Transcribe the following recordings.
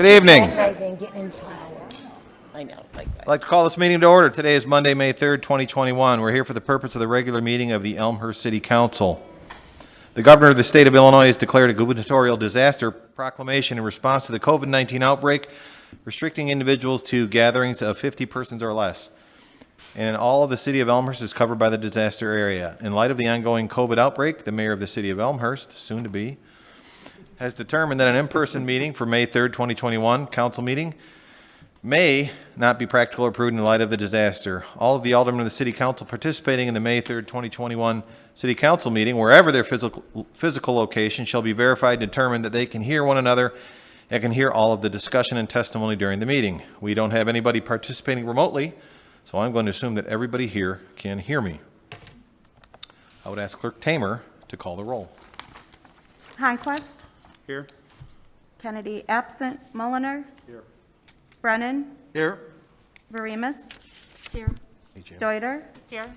Good evening. I know. I'd like to call this meeting to order. Today is Monday, May 3rd, 2021. We're here for the purpose of the regular meeting of the Elmhurst City Council. The Governor of the State of Illinois has declared a gubernatorial disaster proclamation in response to the COVID-19 outbreak, restricting individuals to gatherings of 50 persons or less. And all of the city of Elmhurst is covered by the disaster area. In light of the ongoing COVID outbreak, the mayor of the city of Elmhurst, soon to be, has determined that an in-person meeting for May 3rd, 2021, council meeting, may not be practical or prudent in light of the disaster. All of the aldermen of the city council participating in the May 3rd, 2021 city council meeting, wherever their physical location, shall be verified and determined that they can hear one another and can hear all of the discussion and testimony during the meeting. We don't have anybody participating remotely, so I'm going to assume that everybody here can hear me. I would ask Clerk Tamer to call the roll. Honquist. Here. Kennedy absent. Mulliner. Here. Brennan. Here. Varimus. Here. Deuter. Here.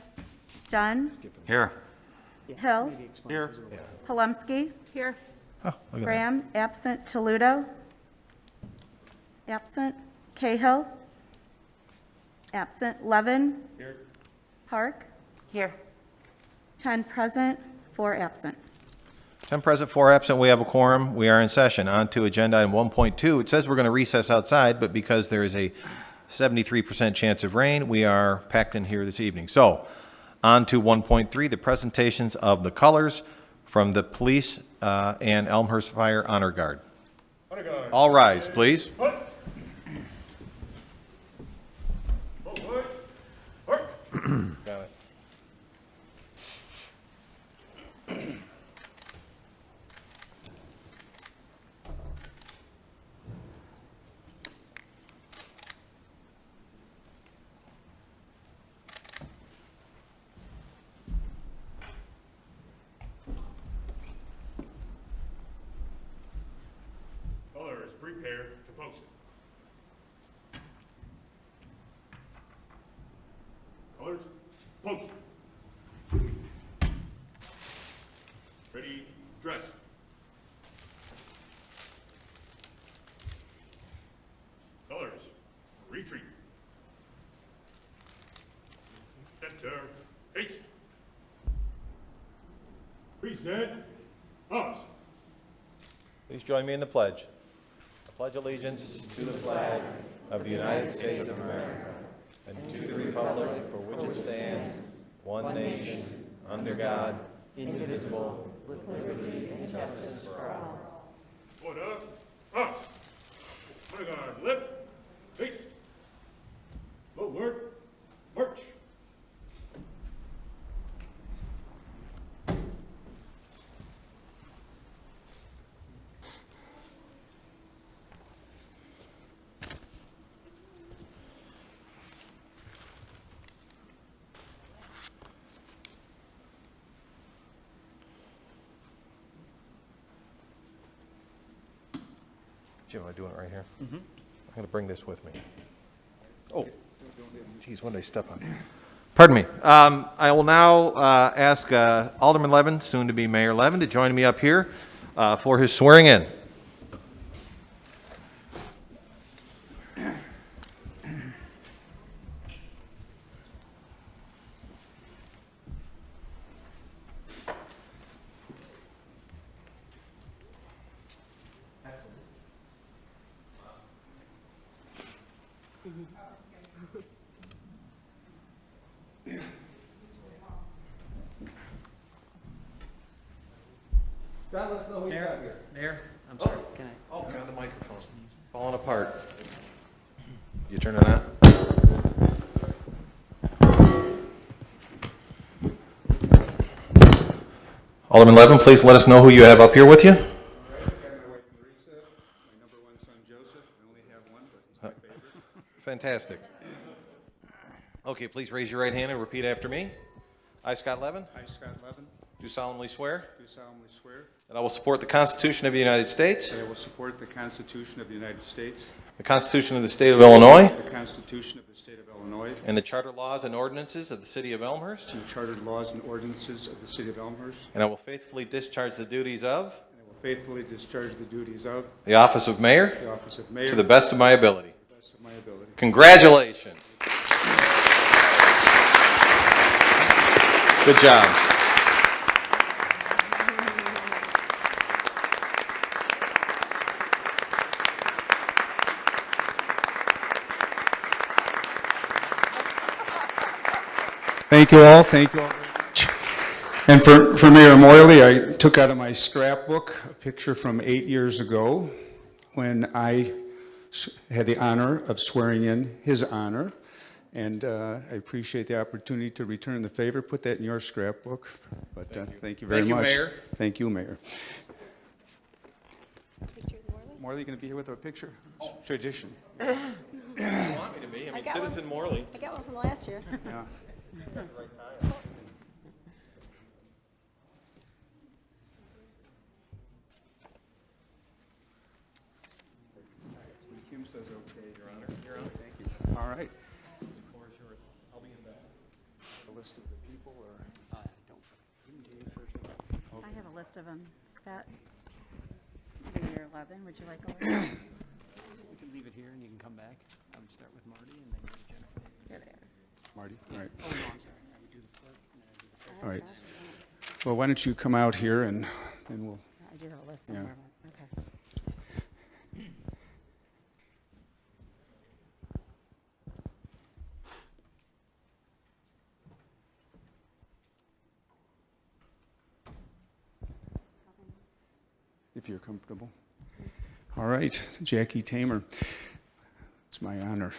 Dunn. Here. Hill. Here. Halemsky. Here. Oh, look at that. Graham absent. Toledo. Absent. Cahill. Absent. Levin. Here. Park. Here. 10 present, 4 absent. 10 present, 4 absent. We have a quorum. We are in session. On to agenda item 1.2. It says we're going to recess outside, but because there is a 73% chance of rain, we are packed in here this evening. So, on to 1.3, the presentations of the colors from the police and Elmhurst Fire Honor Guard. All rise, please. Got it. Colors, prepare to post it. Colors, post. Ready, dress. Colors, retreat. Center, face. Present, arms. Please join me in the pledge. I pledge allegiance to the flag of the United States of America and to the republic for which it stands, one nation, under God, indivisible, with liberty and justice for all. Order, arms. Honor guard, left, face. Forward, march. Jim, am I doing it right here? I'm going to bring this with me. Oh, geez, what did I step on? Pardon me. I will now ask Alderman Levin, soon to be Mayor Levin, to join me up here for his swearing in. Scott, let us know who you got here. Mayor, I'm sorry, can I? Oh, on the microphone. Falling apart. You turn it on? Alderman Levin, please let us know who you have up here with you. All right, I've got my wife Marisa, my number one son Joseph. I only have one, but he's my favorite. Fantastic. Okay, please raise your right hand and repeat after me. I, Scott Levin, I, Scott Levin, do solemnly swear do solemnly swear that I will support the Constitution of the United States, that I will support the Constitution of the United States, the Constitution of the State of Illinois, the Constitution of the State of Illinois, and the charter laws and ordinances of the City of Elmhurst, and the chartered laws and ordinances of the City of Elmhurst, and I will faithfully discharge the duties of and I will faithfully discharge the duties of the office of mayor the office of mayor to the best of my ability. to the best of my ability. Congratulations. Good job. Thank you all. Thank you all very much. And for Mayor Morley, I took out of my scrapbook a picture from 8 years ago when I had the honor of swearing in his honor. And I appreciate the opportunity to return the favor. Put that in your scrapbook. But thank you very Thank you, much. Mayor. Thank you, Mayor. Morley, you going to be here with a picture? It's tradition. You want me to be? I mean, Citizen Morley. I got one from last year. Yeah. Kim says okay. Your Honor. Your Honor. Thank you. All right. The floor is yours. I'll be in back. A list of the people or? I have a list of them. Scott, you're 11. Would you like a list? You can leave it here and you can come back. I would start with Marty and then go to Jennifer. You're there. Marty? All right. Oh, no, I'm sorry. I would do the clerk and then I would do the clerk. All right. Well, why don't you come out here and we'll, I do have a list somewhere. Okay. if you're comfortable. All right, Jackie Tamer. It's my honor.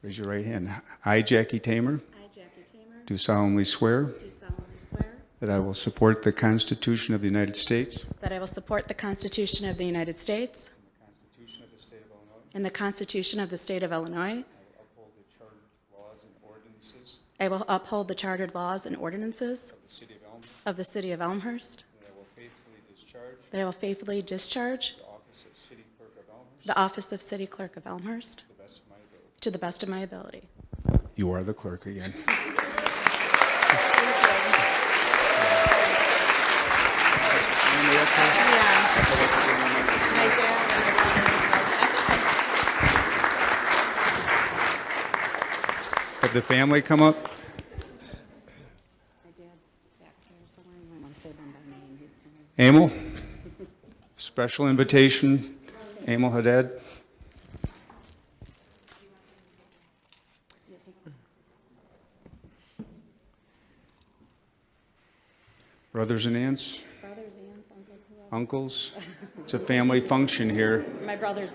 Raise your right hand. I, Jackie Tamer, I, Jackie Tamer, do solemnly swear do solemnly swear that I will support the Constitution of the United States that I will support the Constitution of the United States Constitution of the State of Illinois. and the Constitution of the State of Illinois. I will uphold the chartered laws and ordinances I will uphold the chartered laws and ordinances of the City of Elmhurst. of the City of Elmhurst. That I will faithfully discharge That I will faithfully discharge the office of City Clerk of Elmhurst the office of City Clerk of Elmhurst to the best of my ability. to the best of my ability. You are the clerk again. Have the family come up? My dad's back there somewhere. You might want to say them by name. He's kind of... Emil? Special invitation, Emil Haddad. Brothers and aunts, Brothers, aunts, uncles, who else? uncles. It's a family function here. My brother's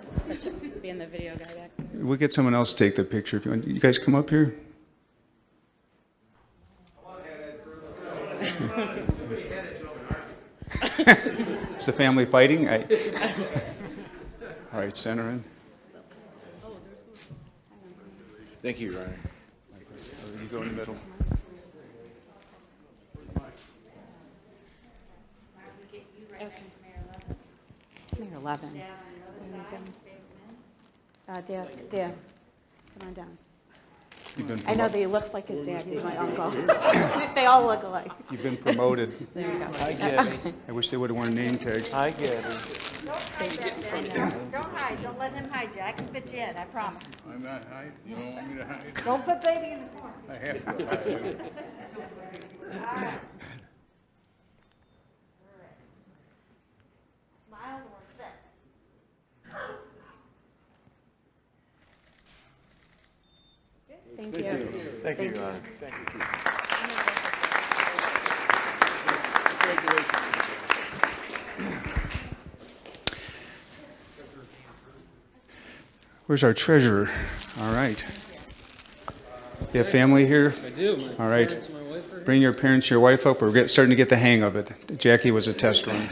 being the video guy back there. We'll get someone else to take the picture if you want. You guys come up here. Is the family fighting? All right, center in. Thank you, Your Honor. You go in the middle. Mayor 11. Dad, come on down. You've been I know that he looks like his dad. He's my uncle. They all look alike. You've been promoted. There you go. I wish they would have worn name tags. I get it. Don't hide, don't let him hide you. I can fit you in, I promise. I'm not hiding. You don't want me to hide? Don't put baby in the corner. I have to hide. Smile or sit. Thank you. Thank you, Your Honor. Where's our treasurer? All right. You have family here? I do. All right. Bring your parents, your wife up. We're starting to get the hang of it. Jackie was a test run.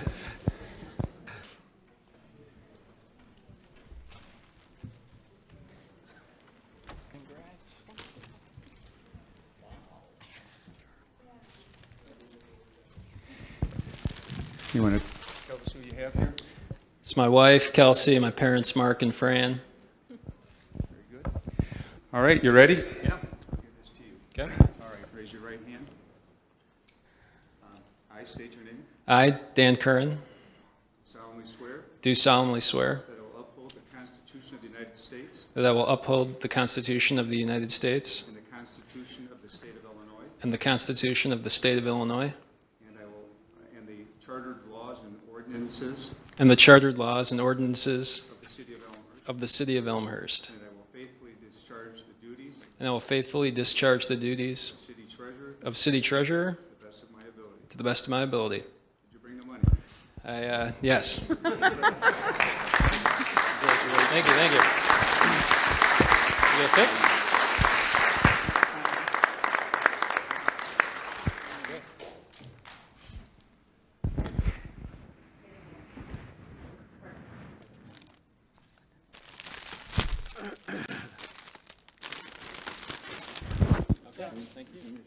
You want to tell us who you have here? It's my wife, Kelsey, and my parents, Mark and Fran. Very good. All right, you ready? Yeah. I'll give this to you. Okay. All right, raise your right hand. I state your name. I, Dan Curran, do solemnly swear that I will uphold the Constitution of the United States that I will uphold the Constitution of the United States and the Constitution of the State of Illinois, and the Constitution of the State of Illinois and the chartered laws and ordinances and the chartered laws and ordinances of the City of Elmhurst, of the City of Elmhurst. and I will faithfully discharge the duties And I will faithfully discharge the duties of City Treasurer of City Treasurer to the best of my ability. to the best of my ability. Did you bring the money? Yes. Thank you, thank you. You got a tip? Okay, thank you.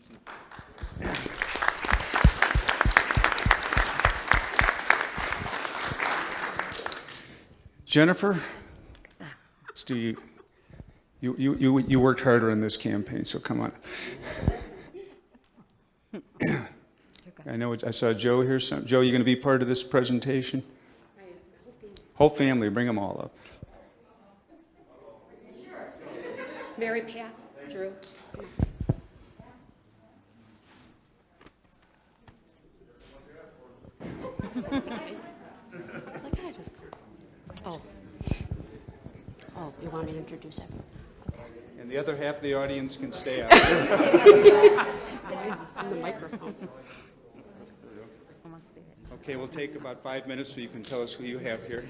Jennifer, let's do you worked harder on this campaign, so come on. I know, I saw Joe here. Joe, you going to be part of this presentation? Whole family, bring them all up. Mary Pat, Drew. It's like, I just, oh. Oh, you want me to introduce it? And the other half of the audience can stay out. And the microphone. Okay, we'll take about 5 minutes so you can tell us who you have here.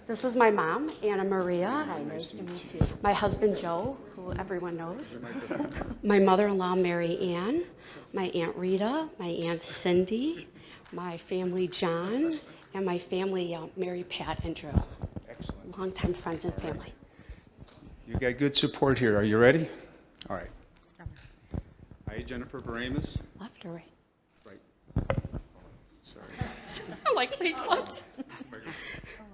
This is my mom, Anna Maria. Hi, nice to meet you. My husband, Joe, who everyone knows. My mother-in-law, Mary Ann. My Aunt Rita. My Aunt Cindy. My family, John. And my family, Mary Pat and Drew. Excellent. Longtime friends and family. You got good support here. Are you ready? All right. I, Jennifer Baramus. Left or right? Right. Sorry. I'm like, wait, what?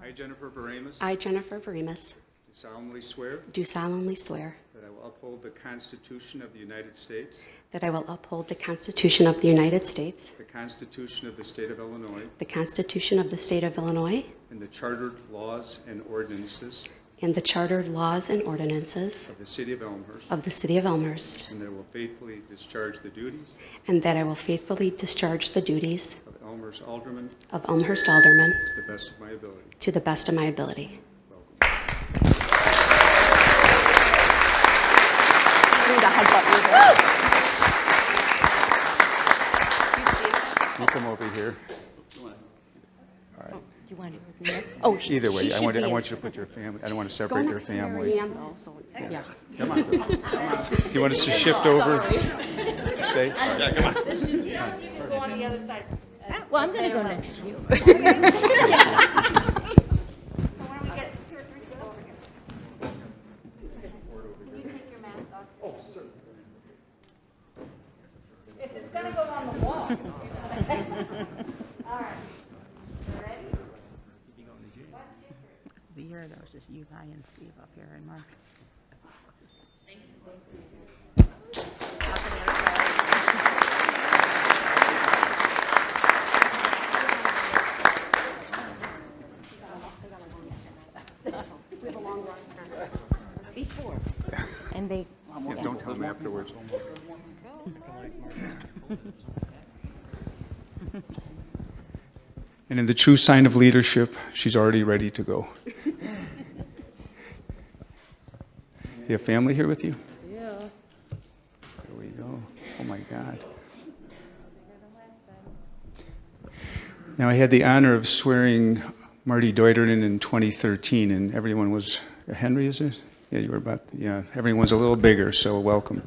I, Jennifer Baramus. I, Jennifer Baramus, Do solemnly swear do solemnly swear that I will uphold the Constitution of the United States, that I will uphold the Constitution of the United States, the Constitution of the State of Illinois, the Constitution of the State of Illinois, and the chartered laws and ordinances and the chartered laws and ordinances of the City of Elmhurst, of the City of Elmhurst, and that I will faithfully discharge the duties and that I will faithfully discharge the duties of Elmhurst Alderman of Elmhurst Alderman to the best of my ability. to the best of my ability. You come over here. Do you want it with me? Oh, Either way, she I should want be in. you to put your family, I don't want to Go separate your next to Mary family. Ann, though, so, yeah. Come on. Do you want us to shift over? Stay? You can go on the other side. Well, I'm going to go next to you. So why don't we get 2 or 3 feet over here? Can you take your mask off? Oh, sir. If it's gonna go on the wall. All right. You ready? The year there was just you, I, and Steve up here, and Mark. Before. And they, Yeah, don't tell them afterwards. And in the true sign of leadership, she's already ready to go. You have family here with you? Yeah. Here we go. Oh, my God. Now, I had the honor of swearing Marty Deuter in 2013, and everyone was, Henry, is it? Yeah, you were about, yeah, everyone was a little bigger, so welcome.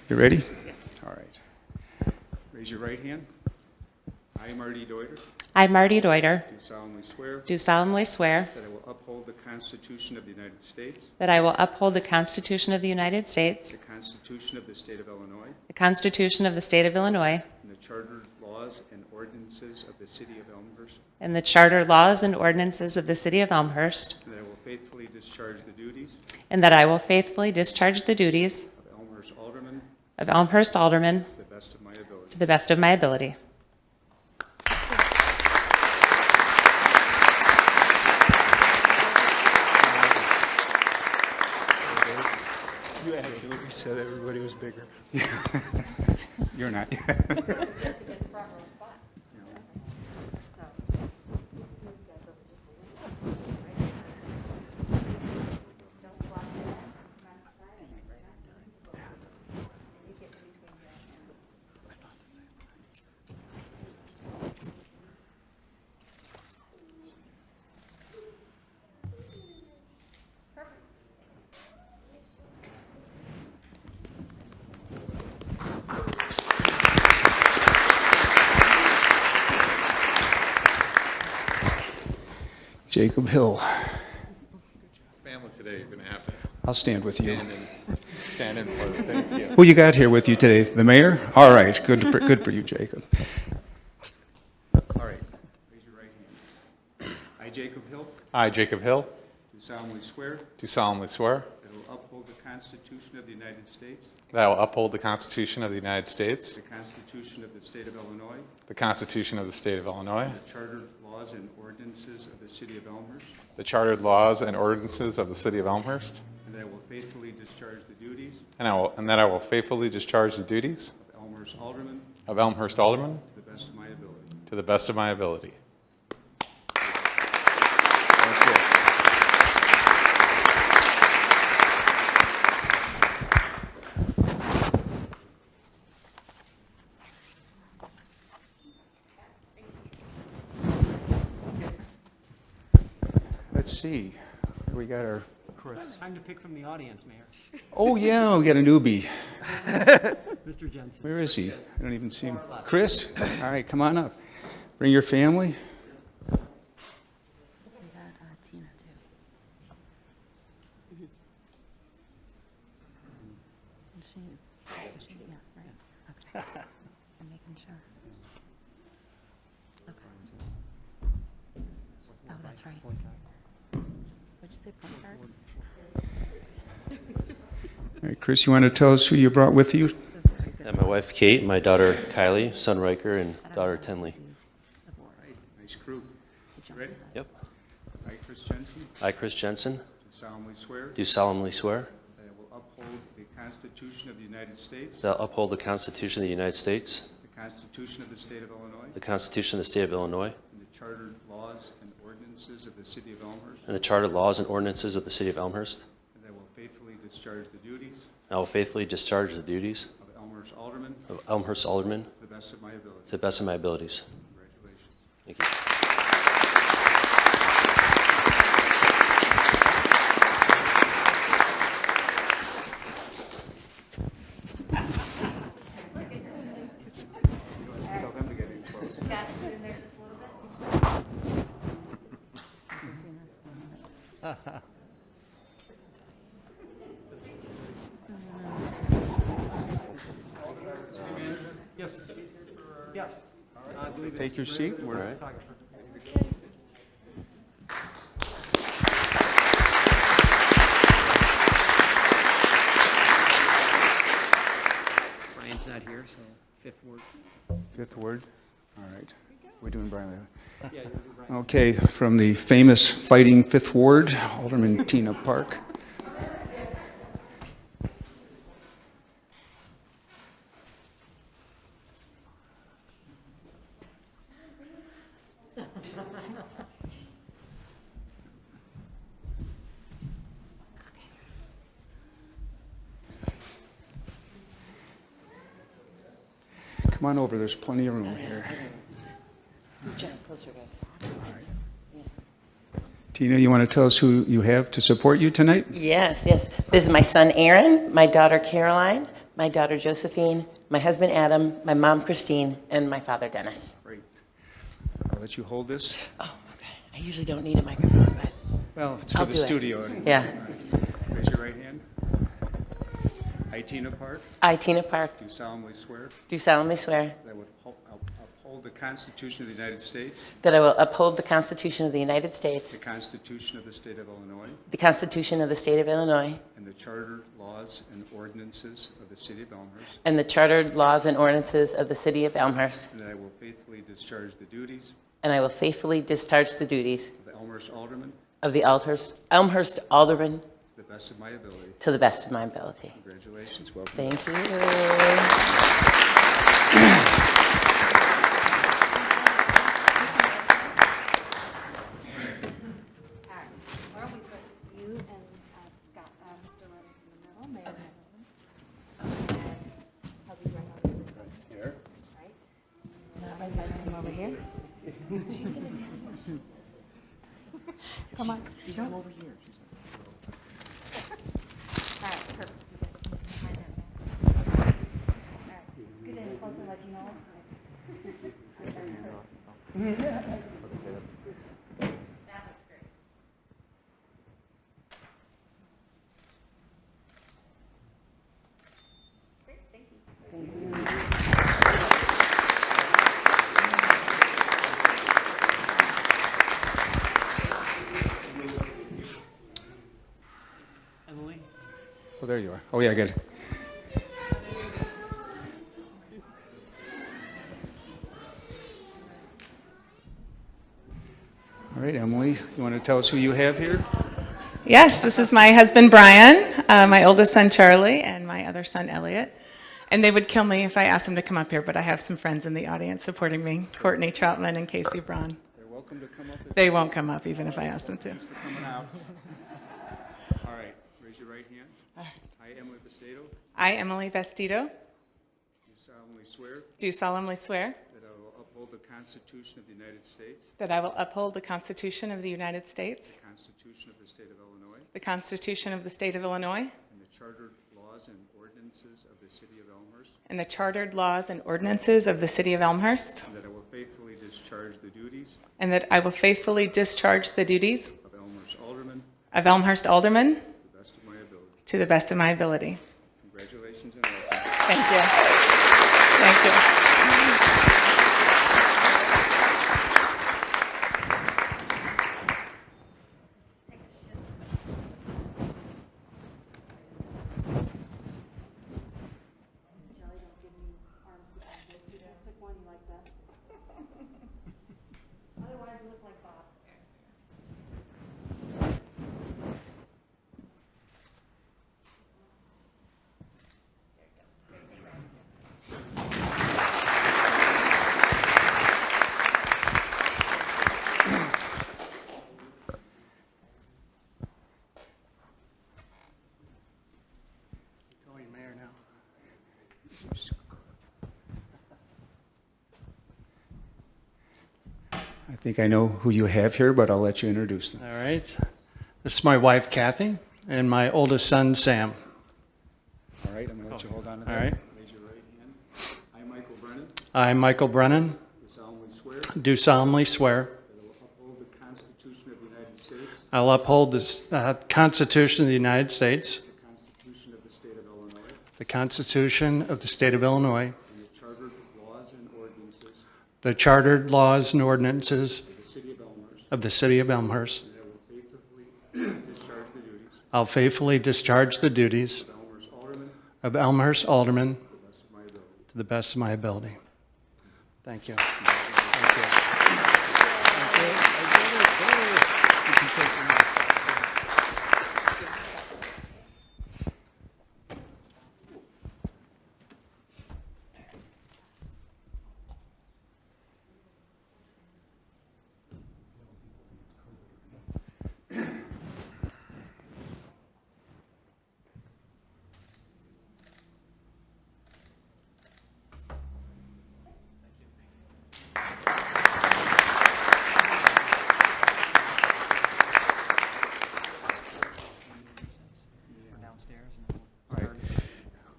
You ready? All right. Raise your right hand. I, Marty Deuter, I, Marty Deuter, do solemnly swear do solemnly swear that I will uphold the Constitution of the United States, that I will uphold the Constitution of the United States, the Constitution of the State of Illinois, the Constitution of the State of Illinois, and the chartered laws and ordinances of the City of Elmhurst, and the charter laws and ordinances of the City of Elmhurst, and that I will faithfully discharge the duties and that I will faithfully discharge the duties of Elmhurst Alderman of Elmhurst Alderman to the best of my ability. to the best of my ability. said everybody was bigger. You're not. Jacob Hill. Family today, you're going to have to I'll stand with you. stand in for it. Thank you. Who you got here with you today? The mayor? All right, good for you, Jacob. All right, raise your right hand. I, Jacob Hill, I, Jacob Hill, do solemnly swear do solemnly swear that I will uphold the Constitution of the United States, that I will uphold the Constitution of the United States, the Constitution of the State of Illinois, the Constitution of the State of Illinois, the chartered laws and ordinances of the City of Elmhurst, the chartered laws and ordinances of the City of Elmhurst, and that I will faithfully discharge the duties and that I will faithfully discharge the duties of Elmhurst Alderman of Elmhurst Alderman to the best of my ability. to the best of my ability. Let's see, we got our, Time to pick from the audience, Mayor. oh yeah, we got a newbie. Mr. Jensen. Where is he? I don't even see him. Chris? All right, come on up. Bring your family. We got Tina too. And she's, yeah, right. Okay. I'm making sure. Okay. Oh, that's right. What'd you say, point guard? All right, Chris, you want to tell us who you brought with you? And my wife Kate, my daughter Kylie, son Riker, and daughter Tenley. Nice crew. Ready? Yep. I, Chris Jensen, I, Chris Jensen, do solemnly swear do solemnly swear that I will uphold the Constitution of the United States, that I will uphold the Constitution of the United States, the Constitution of the State of Illinois, the Constitution of the State of Illinois, and the chartered laws and ordinances of the City of Elmhurst, and the chartered laws and ordinances of the City of Elmhurst. and that I will faithfully discharge the duties I will faithfully discharge the duties of Elmhurst Alderman of Elmhurst Alderman to the best of my ability. to the best of my abilities. Congratulations. Thank you. Tell them to get in close. Yes. Yes. I believe it's Take your seat. All We're right. photographer. Brian's not here, so fifth word. fifth word. All right. We're doing Brian. Yeah, you'll do Brian. Okay, from the famous Fighting Fifth Ward, Alderman Tina Park. Come on over, there's plenty of room here. Tina, you want to tell us who you have to support you tonight? Yes. This is my son Aaron, my daughter Caroline, my daughter Josephine, my husband Adam, my mom Christine, and my father Dennis. Great. I'll let you hold this. Oh, okay. I usually don't need a microphone, but Well, it's for I'll the do it. studio. Anyway. Yeah. All right. Raise your right hand. I, Tina Park, I, Tina Park, do solemnly swear do solemnly swear that I will uphold the Constitution of the United States, that I will uphold the Constitution of the United States, the Constitution of the State of Illinois, the Constitution of the State of Illinois, and the charter laws and ordinances of the City of Elmhurst, and the chartered laws and ordinances of the City of Elmhurst, and that I will faithfully discharge the duties and I will faithfully discharge the duties of the Elmhurst Alderman of the Elmhurst Alderman the best of my ability. to the best of my ability. Congratulations. Welcome. Thank you. Why don't we put you and Scott, Mr. Lennox in the middle, Mayor Nevins, and hubby right over here. Right? Now you guys come over here. Come on. She's not over here. She's All right, perfect. Behind that man. All right, scoot in closer, let you know. That was great. Great, thank you. Emily? Oh, there you are. Oh, yeah, good. All right, Emily, you want to tell us who you have here? Yes, this is my husband Brian, my oldest son Charlie, and my other son Elliot. And they would kill me if I asked them to come up here, but I have some friends in the audience supporting me, Courtney Troutman and Casey Braun. They're welcome to come up. They won't come up even if I ask them to. Thanks for coming out. All right, raise your right hand. I, Emily Bastedo, I, Emily Vestito, do solemnly swear do solemnly swear that I will uphold the Constitution of the United States, that I will uphold the Constitution of the United States, the Constitution of the State of Illinois, the Constitution of the State of Illinois, and the chartered laws and ordinances of the City of Elmhurst, and the chartered laws and ordinances of the City of Elmhurst, and that I will faithfully discharge the duties and that I will faithfully discharge the duties of Elmhurst Alderman of Elmhurst Alderman to the best of my ability. to the best of my ability. Congratulations and welcome. Thank you. Thank you. Pick one you like best. Otherwise, you look like Bob. Call you mayor now. I think I know who you have here, but I'll let you introduce them. All right. This is my wife Kathy and my oldest son Sam. All right, I'm going to let you hold on to that. All right. Raise your right hand. I, Michael Brennan, I, Michael Brennan, do solemnly swear do solemnly swear that I will uphold the Constitution of the United States, I'll uphold the Constitution of the United States, the Constitution of the State of Illinois, the Constitution of the State of Illinois, and the chartered laws and ordinances the chartered laws and ordinances of the City of Elmhurst, of the City of Elmhurst. and I will faithfully discharge the duties I'll faithfully discharge the duties of Elmhurst Alderman of Elmhurst Alderman to the best of my ability. to the best of my ability. Thank you.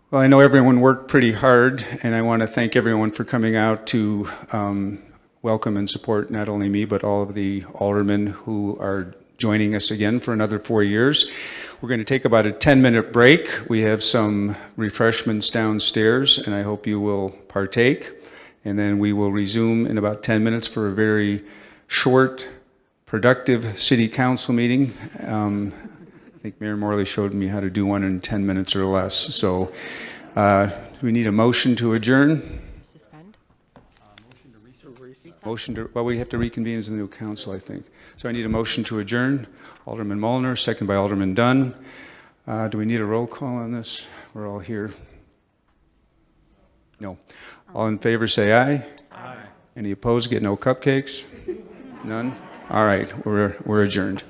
Well, I know everyone worked pretty hard, and I want to thank everyone for coming out to welcome and support not only me, but all of the aldermen who are joining us again for another 4 years. We're going to take about a 10-minute break. We have some refreshments downstairs, and I hope you will partake. And then we will resume in about 10 minutes for a very short, productive city council meeting. I think Mayor Morley showed me how to do one in 10 minutes or less. So we need a motion to adjourn. Suspend? Motion to recess. Motion to, well, we have to reconvene as a new council, I think. So I need a motion to adjourn. Alderman Molnar, second by Alderman Dunn. Do we need a roll call on this? We're all here. No. All in favor, say aye. Aye. Any opposed, get no cupcakes? None? All right, we're adjourned.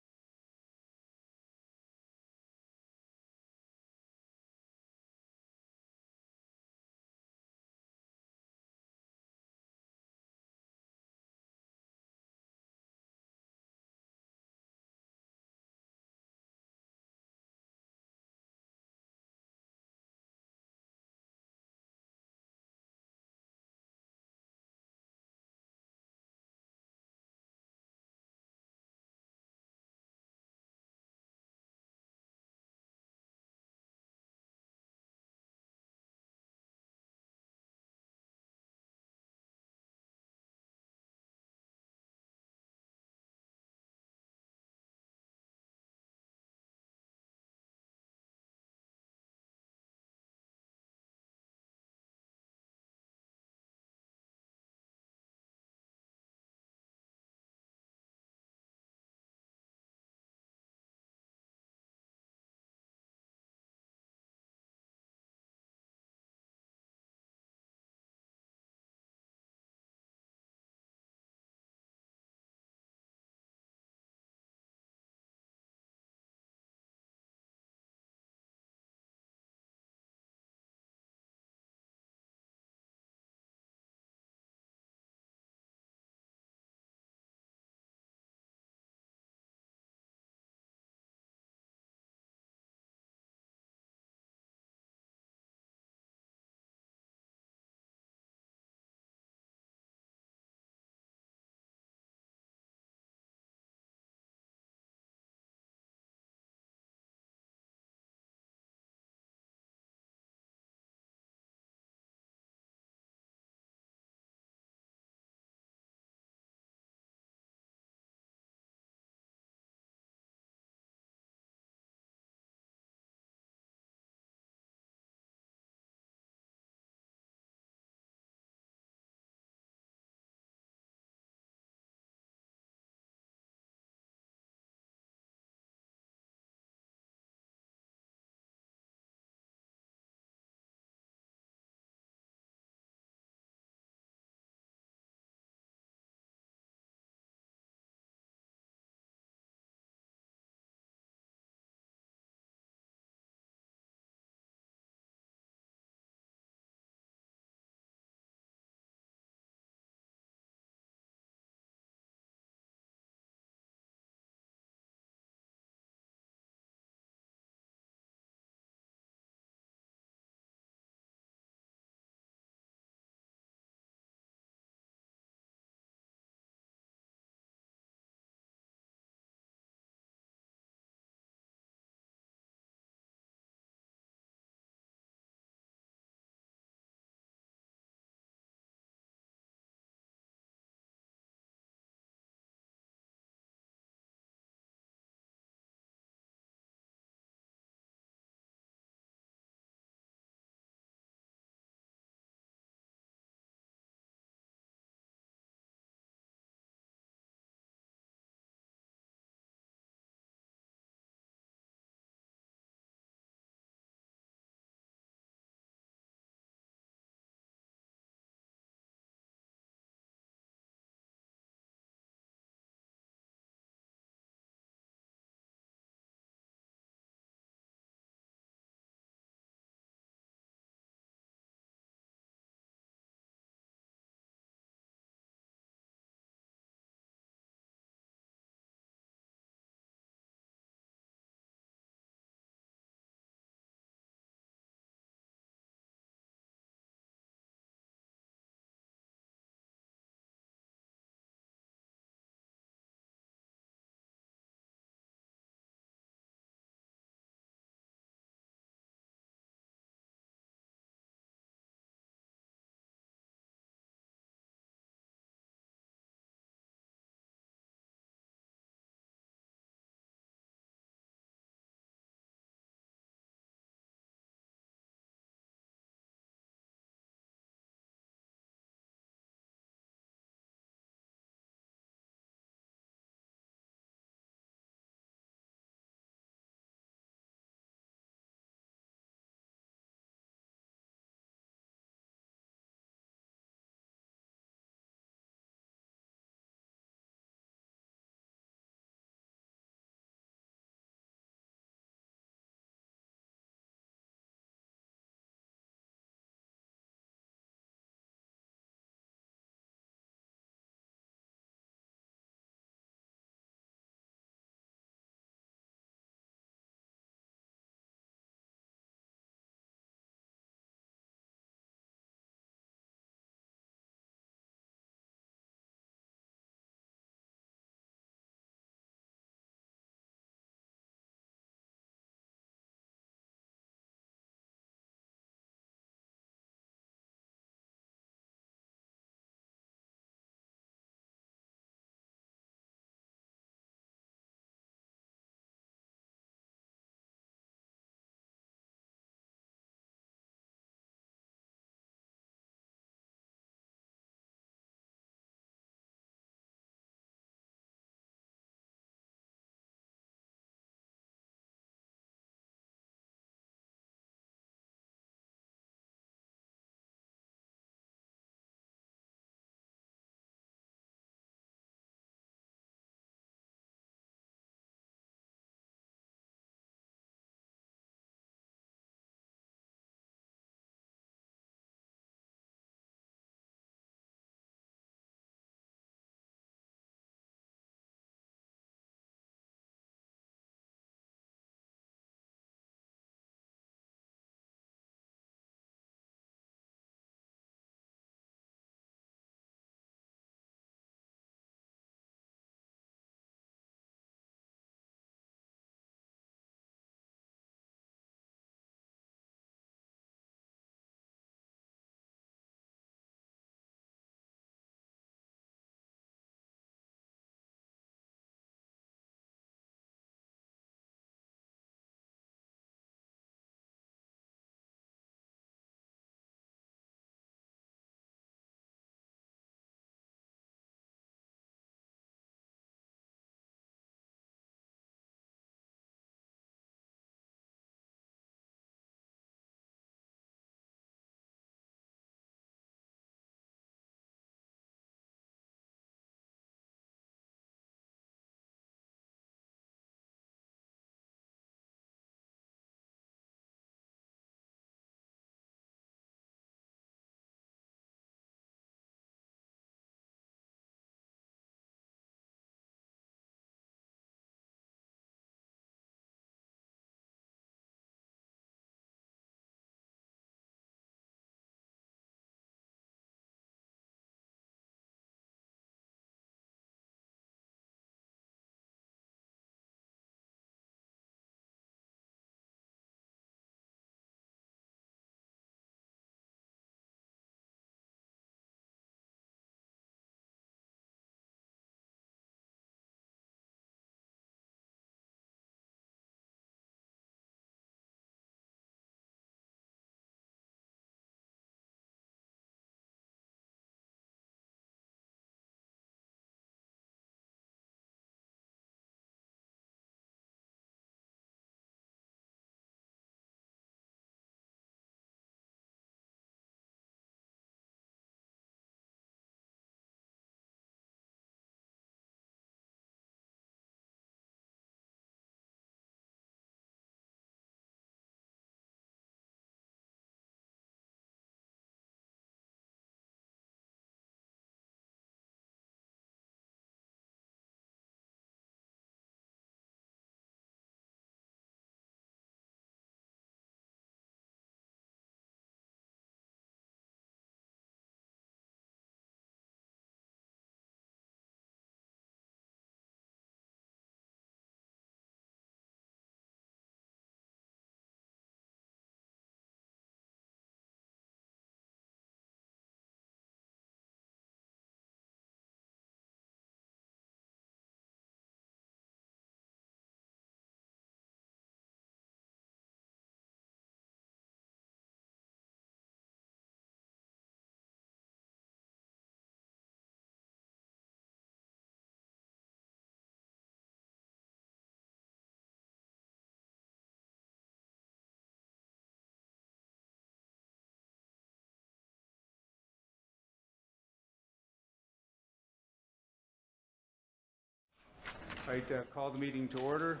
Right, call the meeting to order.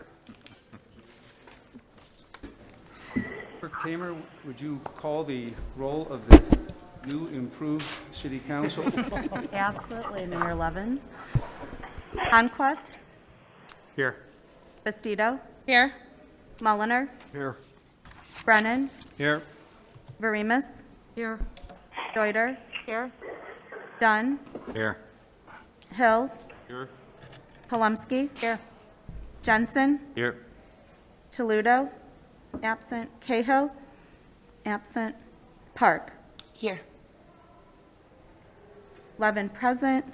Clerk Tamer, would you call the roll of the new improved city council? Absolutely. Mayor Levin. Conquest. Here. Bastido. Here. Mulliner. Here. Brennan. Here. Varimus. Here. Deuter. Here. Dunn. Here. Hill. Here. Palumski. Here. Jensen. Here. Toludo. Absent. Cahill. Absent. Park. Here. 11 present,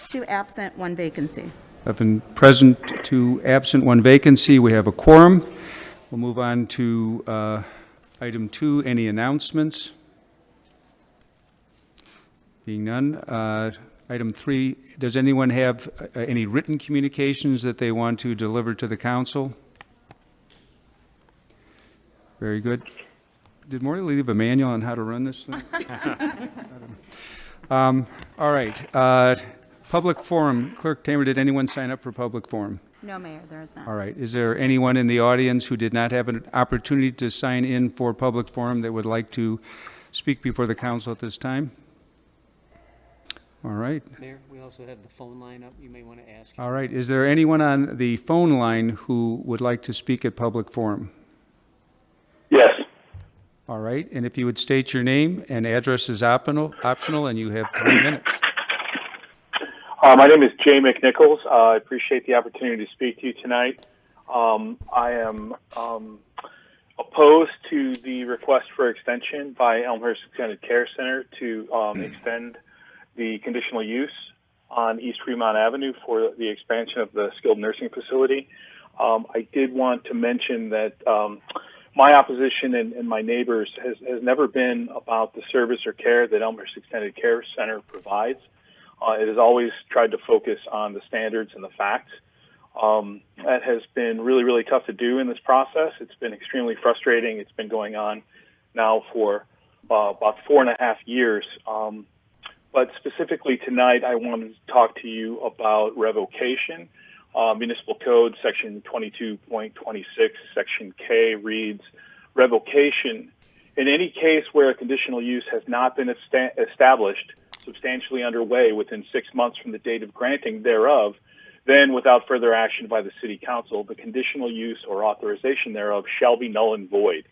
2 absent, 1 vacancy. 11 present, 2 absent, 1 vacancy. We have a quorum. We'll move on to item 2, any announcements? Being none. Item 3, does anyone have any written communications that they want to deliver to the council? Very good. Did Morley leave a manual on how to run this thing? All right. Public forum. Clerk Tamer, did anyone sign up for public forum? No, Mayor, there is not. All right. Is there anyone in the audience who did not have an opportunity to sign in for public forum that would like to speak before the council at this time? All right. Mayor, we also have the phone line up. You may want to ask. All right. Is there anyone on the phone line who would like to speak at public forum? Yes. All right. And if you would state your name and address is optional, and you have 3 minutes. My name is Jay McNichols. I appreciate the opportunity to speak to you tonight. I am opposed to the request for extension by Elmhurst Extended Care Center to extend the conditional use on East Fremont Avenue for the expansion of the skilled nursing facility. I did want to mention that my opposition and my neighbors has never been about the service or care that Elmhurst Extended Care Center provides. It has always tried to focus on the standards and the facts. That has been really, really tough to do in this process. It's been extremely frustrating. It's been going on now for about 4.5 years. But specifically tonight, I wanted to talk to you about revocation. Municipal Code Section 22.26, Section K reads, revocation in any case where a conditional use has not been established substantially underway within 6 months from the date of granting thereof, then without further action by the City Council, the conditional use or authorization thereof shall be null and void.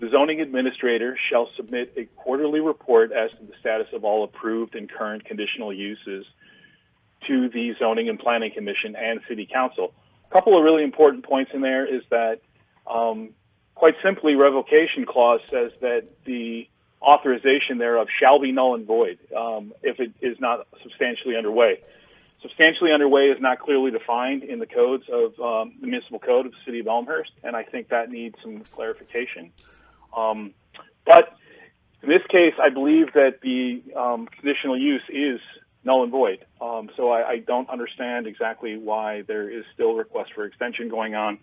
The zoning administrator shall submit a quarterly report as to the status of all approved and current conditional uses to the Zoning and Planning Commission and City Council. A couple of really important points in there is that, quite simply, revocation clause says that the authorization thereof shall be null and void if it is not substantially underway. Substantially underway is not clearly defined in the codes of the Municipal Code of the City of Elmhurst, and I think that needs some clarification. But in this case, I believe that the conditional use is null and void. So I don't understand exactly why there is still a request for extension going on.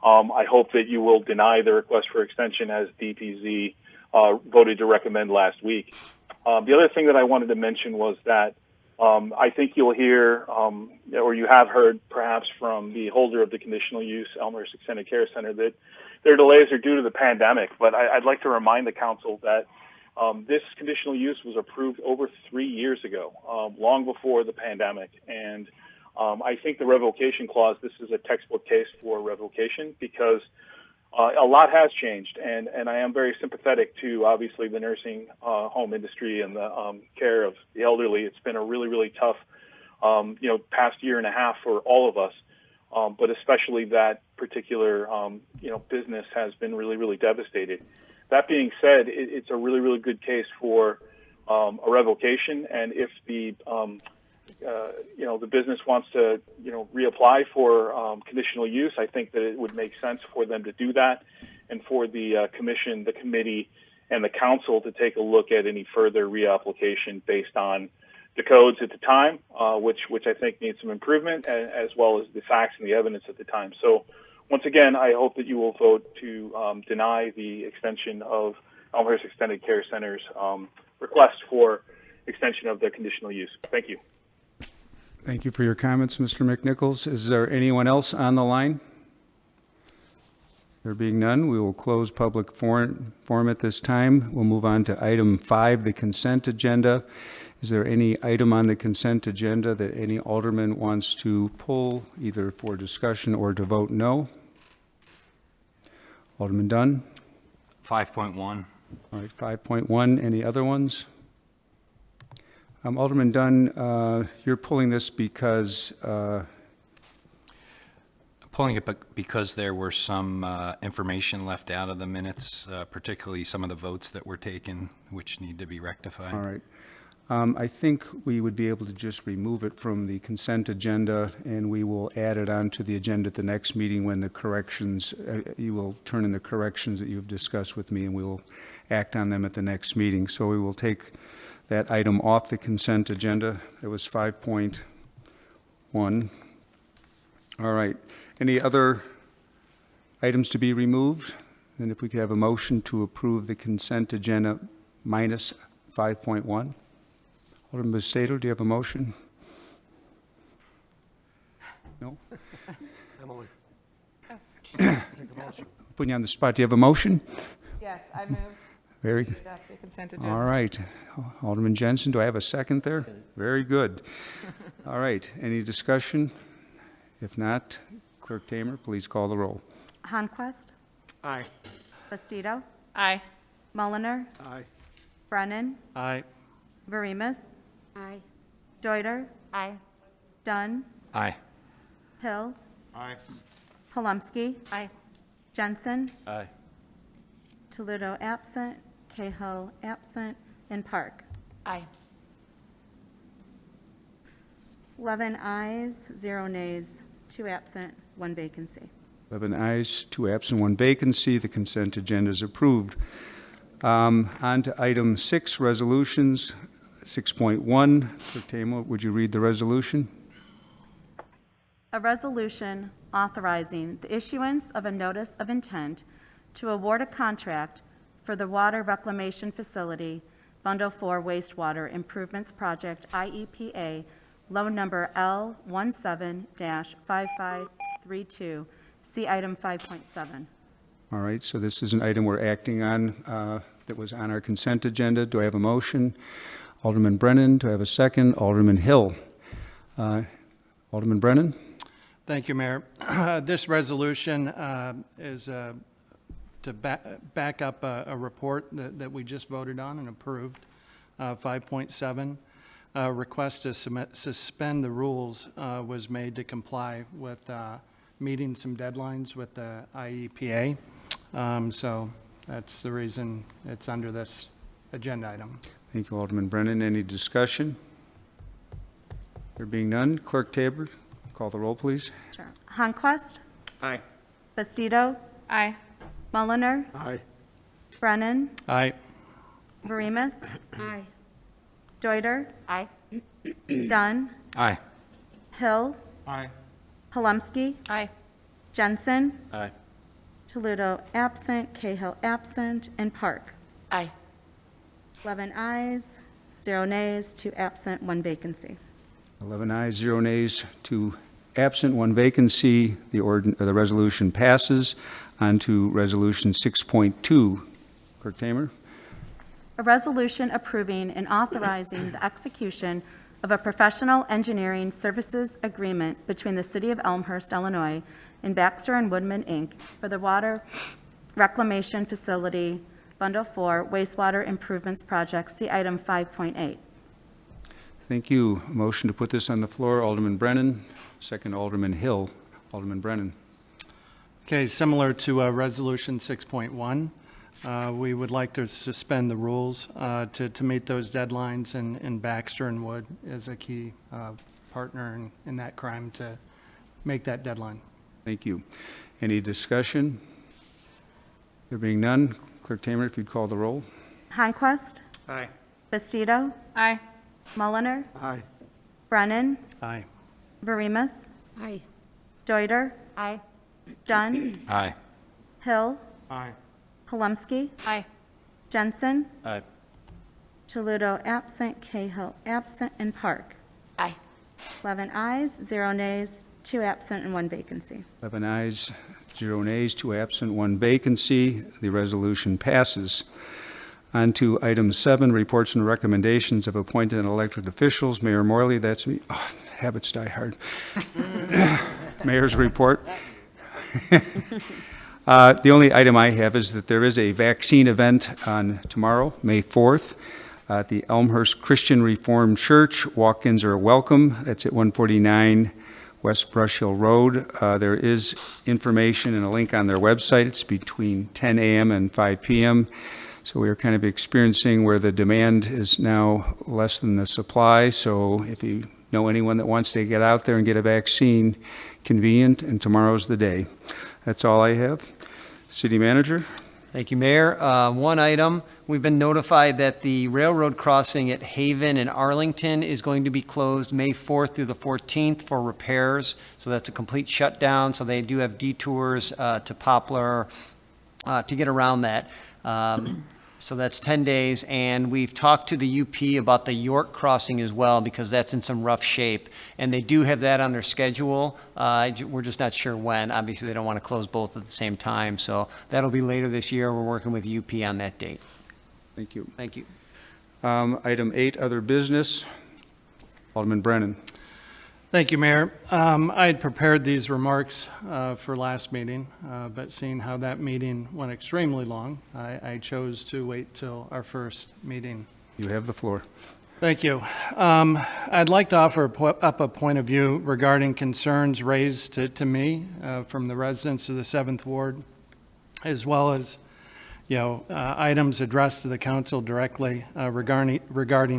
I hope that you will deny the request for extension as DPZ voted to recommend last week. The other thing that I wanted to mention was that I think you'll hear, or you have heard perhaps from the holder of the conditional use, Elmhurst Extended Care Center, that their delays are due to the pandemic. But I'd like to remind the council that this conditional use was approved over 3 years ago, long before the pandemic. And I think the revocation clause, this is a textbook case for revocation because a lot has changed. And I am very sympathetic to, obviously, the nursing home industry and the care of the elderly. It's been a really, really tough, past year and a half for all of us. But especially that particular, business has been really, really devastated. That being said, it's a really, really good case for a revocation. And if the, the business wants to, reapply for conditional use, I think that it would make sense for them to do that, and for the commission, the committee, and the council to take a look at any further reapplication based on the codes at the time, which I think needs some improvement, as well as the facts and the evidence at the time. So once again, I hope that you will vote to deny the extension of Elmhurst Extended Care Center's request for extension of the conditional use. Thank you. Thank you for your comments, Mr. McNichols. Is there anyone else on the line? There being none, we will close public forum at this time. We'll move on to item 5, the consent agenda. Is there any item on the consent agenda that any alderman wants to pull, either for discussion or to vote no? Alderman Dunn? 5.1. All right, 5.1. Any other ones? Alderman Dunn, you're pulling this because Pulling it because there were some information left out of the minutes, particularly some of the votes that were taken, which need to be rectified. all right. I think we would be able to just remove it from the consent agenda, and we will add it onto the agenda at the next meeting when the corrections, you will turn in the corrections that you've discussed with me, and we will act on them at the next meeting. So we will take that item off the consent agenda. It was 5.1. All right. Any other items to be removed? And if we could have a motion to approve the consent agenda minus 5.1. Alderman Bastato, do you have a motion? No? Putting you on the spot. Do you have a motion? Yes, I move Very to adopt the consent agenda. All right. Alderman Jensen, do I have a second there? Very good. All right. Any discussion? If not, Clerk Tamer, please call the roll. Honquist, Aye. Bastido, Aye. Mulliner, Aye. Brennan, Aye. Varimus, Aye. Deuter, Aye. Dunn, Aye. Hill, Aye. Palumski, Aye. Jensen, Aye. Toledo absent, Cahill absent, and Park. Aye. 11 ayes, 0 nays, 2 absent, 1 vacancy. 11 ayes, 2 absent, 1 vacancy. The consent agenda is approved. On to item 6, resolutions. 6.1. Clerk Tamer, would you read the resolution? A resolution authorizing the issuance of a notice of intent to award a contract for the Water Reclamation Facility, Bundle 4 Wastewater Improvements Project, IEPA, loan number L17-5532, see item 5.7. All right, so this is an item we're acting on that was on our consent agenda. Do I have a motion? Alderman Brennan, do I have a second? Alderman Hill. Alderman Brennan? Thank you, Mayor. This resolution is to back up a report that we just voted on and approved, 5.7. Request to suspend the rules was made to comply with meeting some deadlines with the IEPA. So that's the reason it's under this agenda item. Thank you, Alderman Brennan. Any discussion? There being none, Clerk Tabor, call the roll, please. Sure. Honquist, Aye. Bastido, Aye. Mulliner, Aye. Brennan, Aye. Varimus, Aye. Deuter, Aye. Dunn, Aye. Hill, Aye. Palumski, Aye. Jensen, Aye. Toledo absent, Cahill absent, and Park. Aye. 11 ayes, 0 nays, 2 absent, 1 vacancy. 11 ayes, 0 nays, 2 absent, 1 vacancy. The resolution passes. On to Resolution 6.2. Clerk Tamer? A resolution approving and authorizing the execution of a professional engineering services agreement between the City of Elmhurst, Illinois, and Baxter and Woodman, Inc. for the Water Reclamation Facility, Bundle 4 Wastewater Improvements Project, see item 5.8. Thank you. A motion to put this on the floor, Alderman Brennan. Second, Alderman Hill. Alderman Brennan. Okay, similar to Resolution 6.1, we would like to suspend the rules to meet those deadlines, and Baxter and Wood is a key partner in that crime to make that deadline. Thank you. Any discussion? There being none, Clerk Tamer, if you'd call the roll. Honquist, Aye. Bastido, Aye. Mulliner, Aye. Brennan, Aye. Varimus, Aye. Deuter, Aye. Dunn, Aye. Hill, Aye. Palumski, Aye. Jensen, Aye. Toledo absent, Cahill absent, and Park. Aye. 11 ayes, 0 nays, 2 absent, and 1 vacancy. 11 ayes, 0 nays, 2 absent, 1 vacancy. The resolution passes. On to item 7, reports and recommendations of appointed and elected officials. Mayor Morley, that's me. Oh, habits die hard. Mayor's report. The only item I have is that there is a vaccine event on tomorrow, May 4th, at the Elmhurst Christian Reformed Church. Walk-ins are welcome. That's at 149 West Brush Hill Road. There is information and a link on their website. It's between 10 a.m. and 5 p.m. So we are kind of experiencing where the demand is now less than the supply. So if you know anyone that wants to get out there and get a vaccine, convenient, and tomorrow's the day. That's all I have. City Manager? Thank you, Mayor. One item, we've been notified that the railroad crossing at Haven and Arlington is going to be closed May 4th through the 14th for repairs. So that's a complete shutdown. So they do have detours to Poplar to get around that. So that's 10 days, and we've talked to the UP about the York crossing as well, because that's in some rough shape, and they do have that on their schedule. We're just not sure when. Obviously, they don't want to close both at the same time, so that'll be later this year. We're working with UP on that date. Thank you. Thank you. Item 8, other business. Alderman Brennan. Thank you, Mayor. I had prepared these remarks for last meeting, but seeing how that meeting went extremely long, I chose to wait till our first meeting. You have the floor. Thank you. I'd like to offer up a point of view regarding concerns raised to me from the residents of the 7th Ward, as well as items addressed to the council directly regarding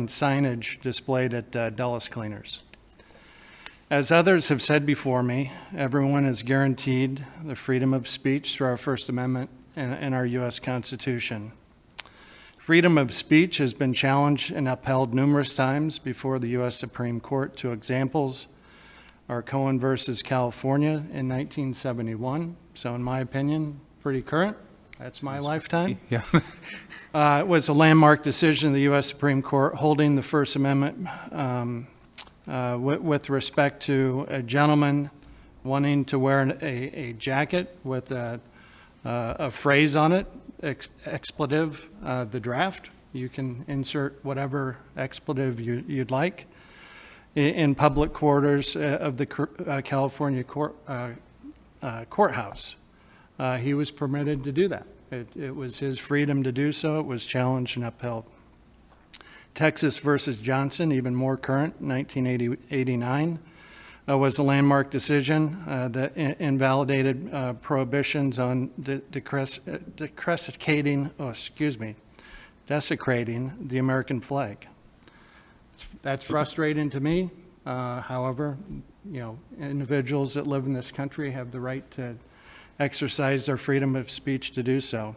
signage displayed at Dulles Cleaners. As others have said before me, everyone is guaranteed the freedom of speech through our First Amendment and our U.S. Constitution. Freedom of speech has been challenged and upheld numerous times before the U.S. Supreme Court. Two examples are Cohen versus California in 1971. So in my opinion, pretty current. That's my lifetime. Yeah. It was a landmark decision of the U.S. Supreme Court holding the First Amendment with respect to a gentleman wanting to wear a jacket with a phrase on it, expletive, the draft. You can insert whatever expletive you'd like in public quarters of the California courthouse. He was permitted to do that. It was his freedom to do so. It was challenged and upheld. Texas versus Johnson, even more current, 1989, was a landmark decision that invalidated prohibitions on desecrating the American flag. That's frustrating to me. However, individuals that live in this country have the right to exercise their freedom of speech to do so.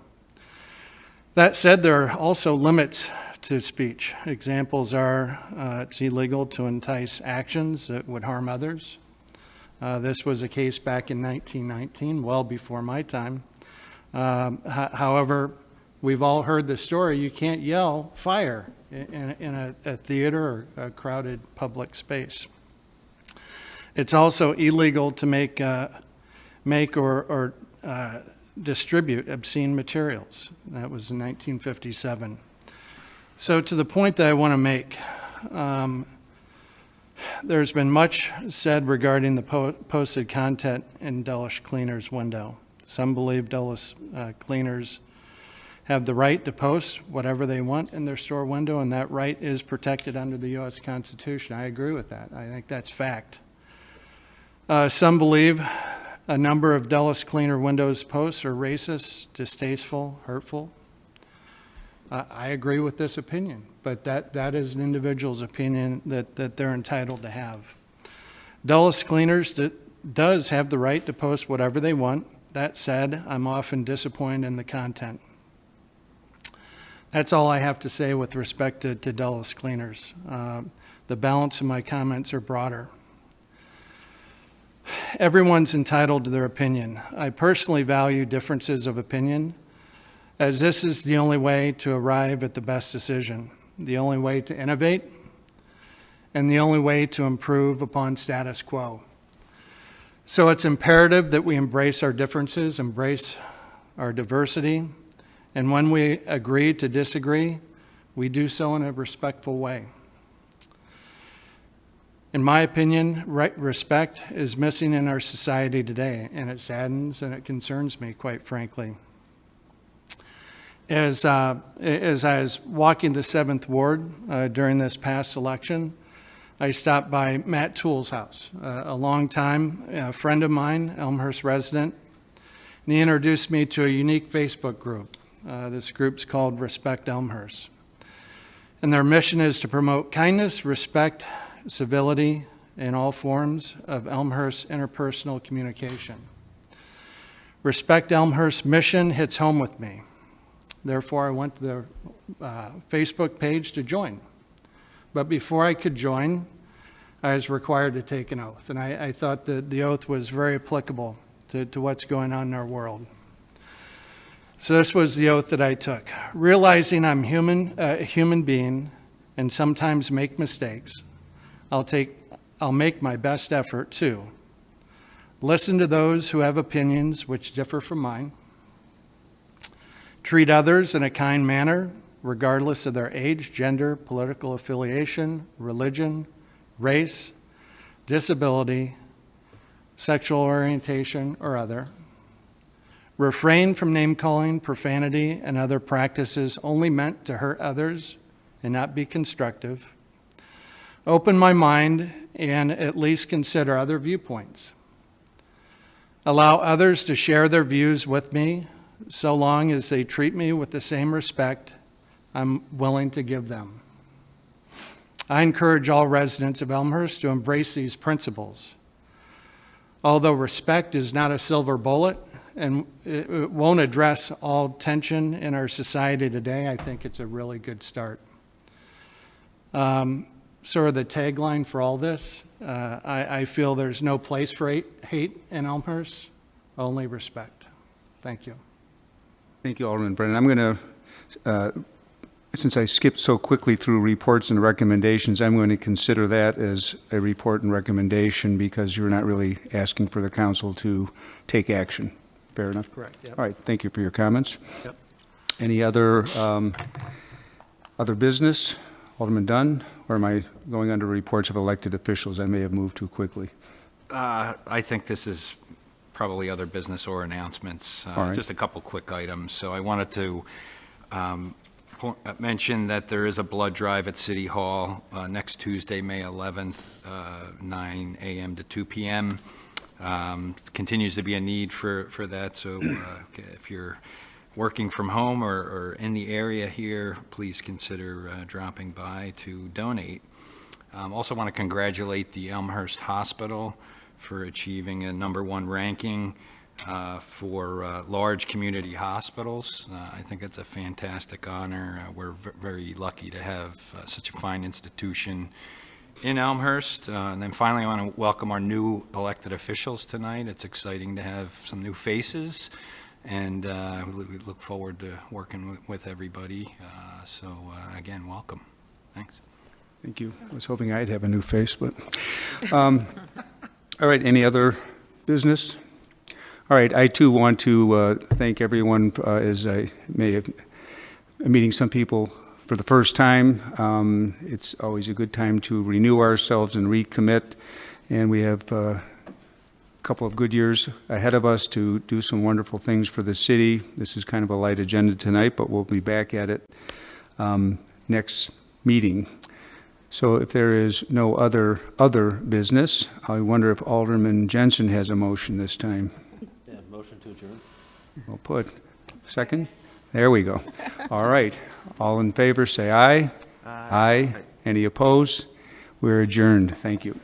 That said, there are also limits to speech. Examples are it's illegal to entice actions that would harm others. This was a case back in 1919, well before my time. However, we've all heard the story. You can't yell fire in a theater or a crowded public space. It's also illegal to make or distribute obscene materials. That was in 1957. So to the point that I want to make, there's been much said regarding the posted content in Dulles Cleaners window. Some believe Dulles Cleaners have the right to post whatever they want in their store window, and that right is protected under the U.S. Constitution. I agree with that. I think that's fact. Some believe a number of Dulles Cleaner windows posts are racist, distasteful, hurtful. I agree with this opinion, but that is an individual's opinion that they're entitled to have. Dulles Cleaners does have the right to post whatever they want. That said, I'm often disappointed in the content. That's all I have to say with respect to Dulles Cleaners. The balance of my comments are broader. Everyone's entitled to their opinion. I personally value differences of opinion, as this is the only way to arrive at the best decision, the only way to innovate, and the only way to improve upon status quo. So it's imperative that we embrace our differences, embrace our diversity, and when we agree to disagree, we do so in a respectful way. In my opinion, respect is missing in our society today, and it saddens and it concerns me, quite frankly. As I was walking the 7th Ward during this past election, I stopped by Matt Toole's house, a longtime friend of mine, Elmhurst resident, and he introduced me to a unique Facebook group. This group's called Respect Elmhurst. And their mission is to promote kindness, respect, civility, in all forms of Elmhurst interpersonal communication. Respect Elmhurst's mission hits home with me. Therefore, I went to their Facebook page to join. But before I could join, I was required to take an oath. And I thought that the oath was very applicable to what's going on in our world. So this was the oath that I took. Realizing I'm a human being and sometimes make mistakes, I'll make my best effort to listen to those who have opinions which differ from mine, treat others in a kind manner, regardless of their age, gender, political affiliation, religion, race, disability, sexual orientation, or other. Refrain from name-calling, profanity, and other practices only meant to hurt others and not be constructive. Open my mind and at least consider other viewpoints. Allow others to share their views with me so long as they treat me with the same respect I'm willing to give them. I encourage all residents of Elmhurst to embrace these principles. Although respect is not a silver bullet and it won't address all tension in our society today, I think it's a really good start. Sort of the tagline for all this, I feel there's no place for hate in Elmhurst, only respect. Thank you. Thank you, Alderman Brennan. I'm going to, since I skipped so quickly through reports and recommendations, I'm going to consider that as a report and recommendation because you're not really asking for the council to take action. Fair enough? Correct. Yep. All right. Thank you for your comments. Yep. Any other business? Alderman Dunn? Or am I going under reports of elected officials? I may have moved too quickly. I think this is probably other business or announcements. All right. Just a couple quick items. So I wanted to mention that there is a blood drive at City Hall next Tuesday, May 11th, 9 a.m. to 2 p.m. Continues to be a need for that, so if you're working from home or in the area here, please consider dropping by to donate. Also want to congratulate the Elmhurst Hospital for achieving a #1 ranking for large community hospitals. I think it's a fantastic honor. We're very lucky to have such a fine institution in Elmhurst. And then finally, I want to welcome our new elected officials tonight. It's exciting to have some new faces, and we look forward to working with everybody. So again, welcome. Thanks. Thank you. I was hoping I'd have a new face, but all right. Any other business? All right. I too want to thank everyone as I may have meeting some people for the first time. It's always a good time to renew ourselves and recommit, and we have a couple of good years ahead of us to do some wonderful things for the city. This is kind of a light agenda tonight, but we'll be back at it next meeting. So if there is no other business, I wonder if Alderman Jensen has a motion this time. Yeah, motion to adjourn. Well put. Second? There we go. All right. All in favor, say aye. Aye. Any opposed? We're adjourned. Thank you.